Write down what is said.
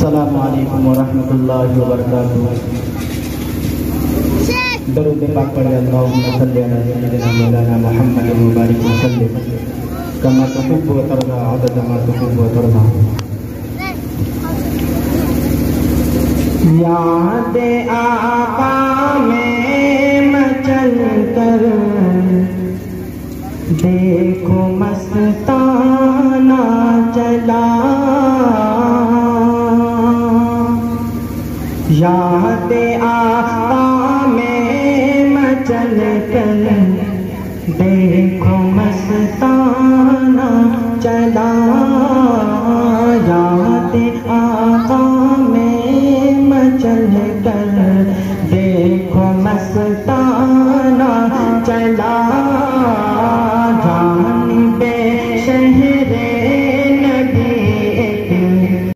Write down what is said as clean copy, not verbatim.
السلام علیکم ورحمۃ اللہ وبرکاتہ۔ درود پاک پڑھے اللہم صلی علی سیدنا مولانا محمد مبارک وسلم کما تحب و ترضى عدد ما تحب و ترضى۔ یاد آقا میں مچل کر دیکھو مستانہ چلا، یاد آقا میں مچل کر دیکھو مستانہ چلا، یاد